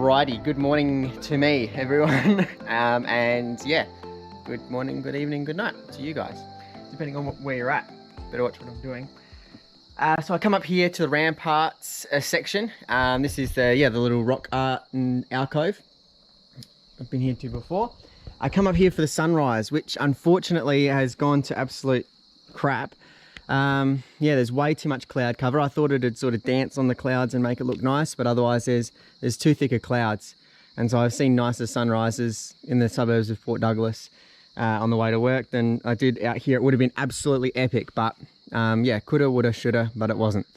Alrighty, good morning to me, everyone. And yeah, good morning, good evening, good night to you guys, depending on where you're at. Better watch what I'm doing. So I come up here to the ramparts section. This is the little rock art and alcove I've been here to before. I come up here for the sunrise, which unfortunately has gone to absolute crap. Yeah, there's way too much cloud cover. I thought it'd sort of dance on the clouds and make it look nice, but otherwise there's too thick of clouds. And so I've seen nicer sunrises in the suburbs of Port Douglas on the way to work than I did out here. It would have been absolutely epic, but yeah, coulda, woulda, shoulda, but it wasn't.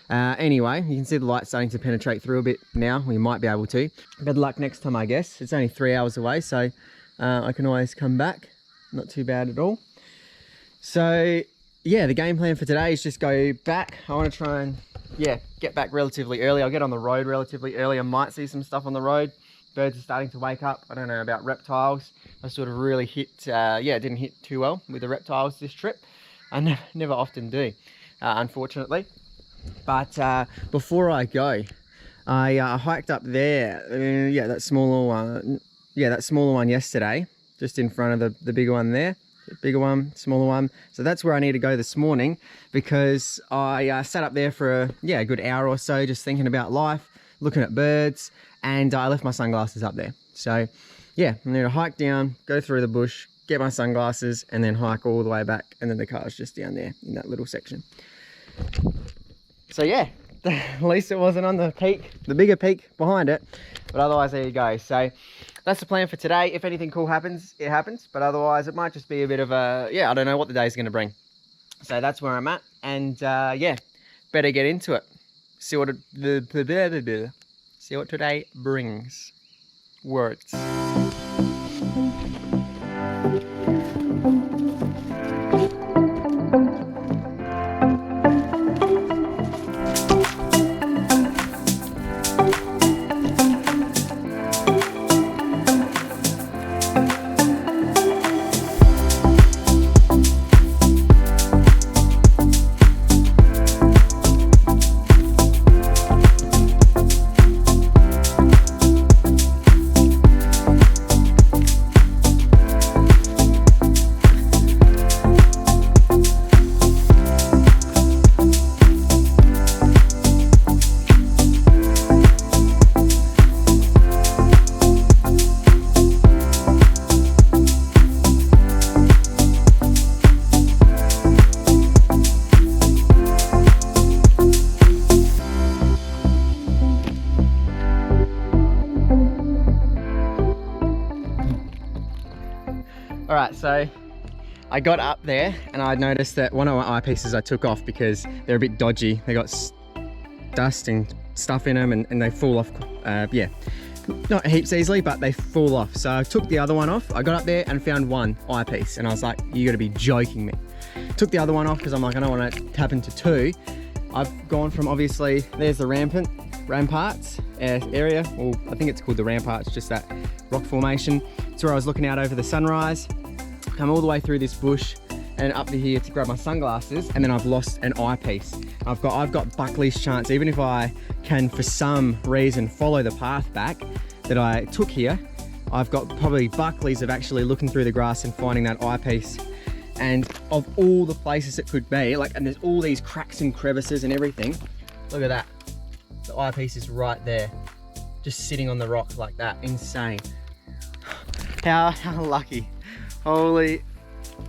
Anyway, you can see the light starting to penetrate through a bit now. We might be able to. Good luck next time, I guess. It's only 3 hours away, so I can always come back. Not too bad at all. So yeah, the game plan for today is just go back. I want to try and, yeah, get back relatively early. I'll get on the road relatively early. I might see some stuff on the road. Birds are starting to wake up. I don't know about reptiles. I sort of really hit, didn't hit too well with the reptiles this trip. I never often do, unfortunately. But before I go, I hiked up there. That smaller one. Yeah, that smaller one yesterday, just in front of the bigger one there. Bigger one, smaller one. So that's where I need to go this morning, because I sat up there for a good hour or so just thinking about life, looking at birds, and I left my sunglasses up there. So yeah, I need to hike down, go through the bush, get my sunglasses, and then hike all the way back, and then the car's just down there in that little section. So yeah, at least it wasn't on the peak, the bigger peak behind it, but otherwise there you go. So that's the plan for today. If anything cool happens, it happens. But otherwise, it might just be a bit of a, I don't know what the day's going to bring. So that's where I'm at. And yeah, better get into it. See what today brings. Words. All right, so I got up there and I noticed that one of my eyepieces I took off because they're a bit dodgy. They got dust and stuff in them and they fall off, not heaps easily, but they fall off. So I took the other one off. I got up there and found one eyepiece and I was like, you gotta be joking me. Took the other one off because I'm like, I don't want to tap into two. I've gone from, obviously, there's the ramparts area, or I think it's called the ramparts, just that rock formation. It's where I was looking out over the sunrise. Come all the way through this bush and up to here to grab my sunglasses, and then I've lost an eyepiece. I've got Buckley's chance, even if I can for some reason follow the path back that I took here, I've got probably Buckley's of actually looking through the grass and finding that eyepiece. And of all the places it could be, and there's all these cracks and crevices and everything, look at that. The eyepiece is right there, just sitting on the rock like that. Insane. How lucky. Holy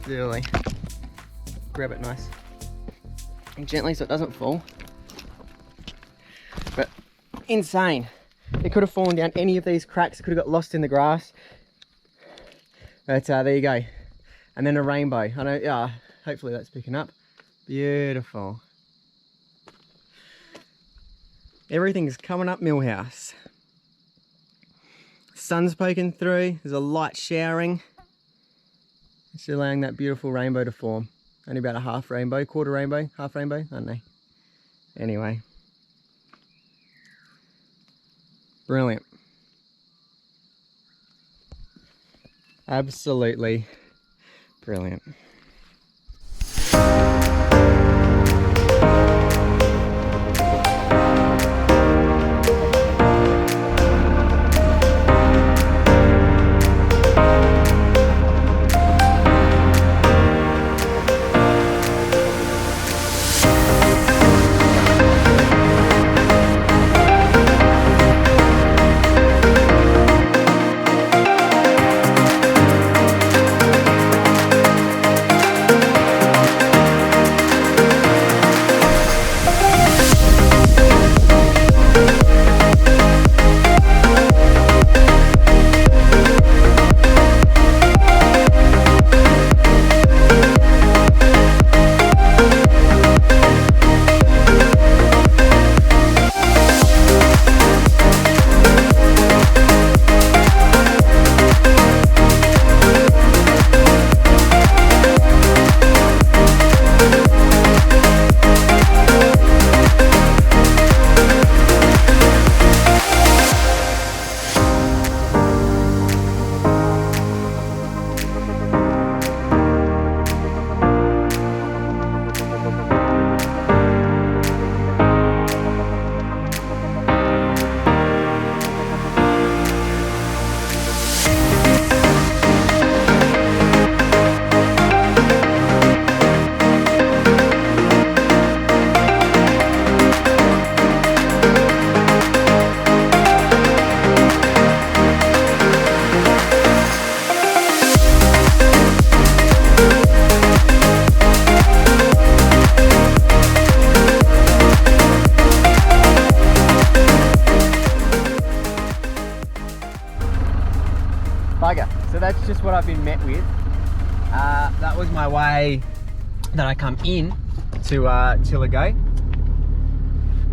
dooly. Grab it nice and gently so it doesn't fall. But insane. It could have fallen down any of these cracks. It could have got lost in the grass. But there you go. And then a rainbow. I know, hopefully that's picking up. Beautiful. Everything's coming up Millhouse. Sun's poking through, there's a light showering. It's allowing that beautiful rainbow to form. Only about a half rainbow, quarter rainbow, half rainbow, I don't know. Anyway. Brilliant. Absolutely brilliant. that's just what I've been met with. That was my way that I come in to Chillagoe,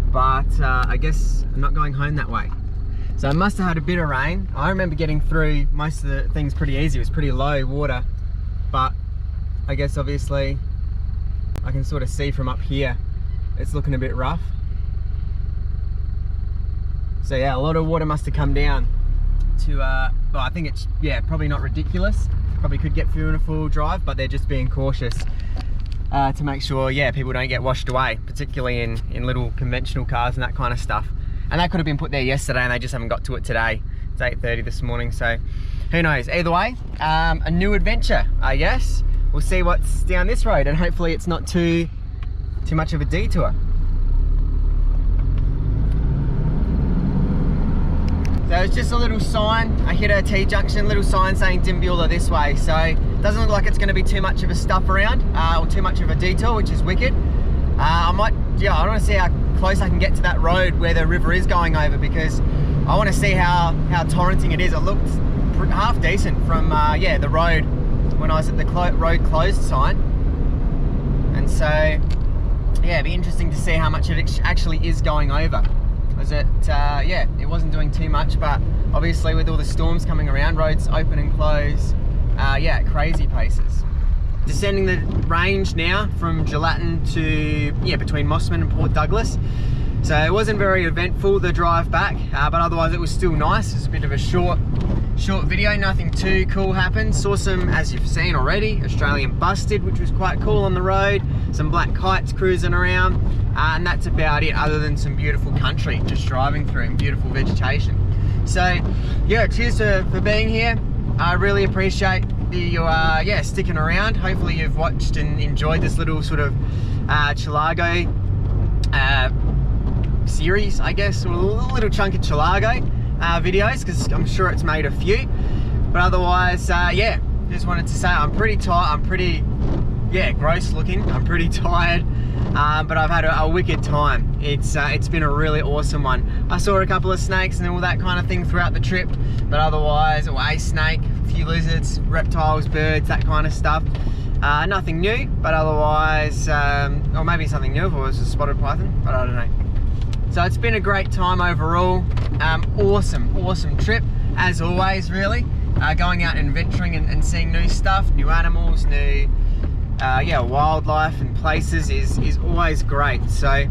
but I guess I'm not going home that way. So I must have had a bit of rain. I remember getting through most of the things pretty easy. It was pretty low water, but I guess obviously I can sort of see from up here it's looking a bit rough. So yeah, a lot of water must have come down to, well, I think it's, yeah, probably not ridiculous. Probably could get through in a full drive, but they're just being cautious to make sure, yeah, people don't get washed away, particularly in little conventional cars and that kind of stuff. And that could have been put there yesterday and they just haven't got to it today. It's 8:30 this morning, so who knows? Either way, a new adventure, I guess. We'll see what's down this road, and hopefully it's not too much of a detour. So it's just a little sign. I hit a T-junction, little sign saying Dimbula this way. So it doesn't look like it's going to be too much of a stuff around, or too much of a detour, which is wicked. I want to see how close I can get to that road where the river is going over, because I want to see how torrenting it is. It looked half decent from yeah, the road when I was at the road closed sign. And so yeah, it'd be interesting to see how much it actually is going over. Was it, yeah, it wasn't doing too much, but obviously with all the storms coming around, roads open and close, yeah, at crazy paces. Descending the range now from Gelatin to, yeah, between Mossman and Port Douglas. So it wasn't very eventful, the drive back, but otherwise it was still nice. It's a bit of a short video, nothing too cool happened. Saw some, as you've seen already, Australian busted, which was quite cool on the road. Some black kites cruising around, and that's about it, other than some beautiful country just driving through and beautiful vegetation. So yeah, cheers for being here. I really appreciate you yeah, sticking around. Hopefully you've watched and enjoyed this little sort of Chillagoe series, I guess, or a little chunk of Chillagoe videos, because I'm sure it's made a few. But otherwise, yeah, just wanted to say I'm pretty tired. I'm pretty, yeah, gross looking. I'm pretty tired, but I've had a wicked time. It's been a really awesome one. I saw a couple of snakes and all that kind of thing throughout the trip, but otherwise, or a snake, a few lizards, reptiles, birds, that kind of stuff. Nothing new, but otherwise, or maybe something new if it was a spotted python, but I don't know. So it's been a great time overall. Awesome trip, as always, really. Going out and adventuring and seeing new stuff, new animals, new yeah, wildlife and places is always great. So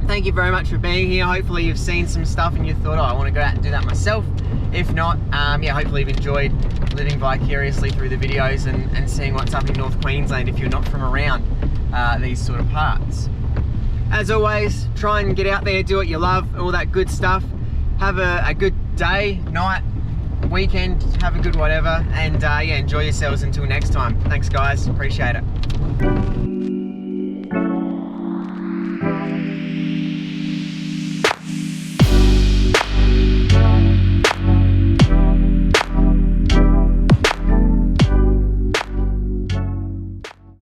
thank you very much for being here. Hopefully you've seen some stuff and you thought, oh, I want to go out and do that myself. If not, yeah, hopefully you've enjoyed living vicariously through the videos and seeing what's up in North Queensland if you're not from around these sort of parts. As always, try and get out there, do what you love, all that good stuff. Have a good day, night, weekend, have a good whatever, and yeah, enjoy yourselves until next time. Thanks guys, appreciate it.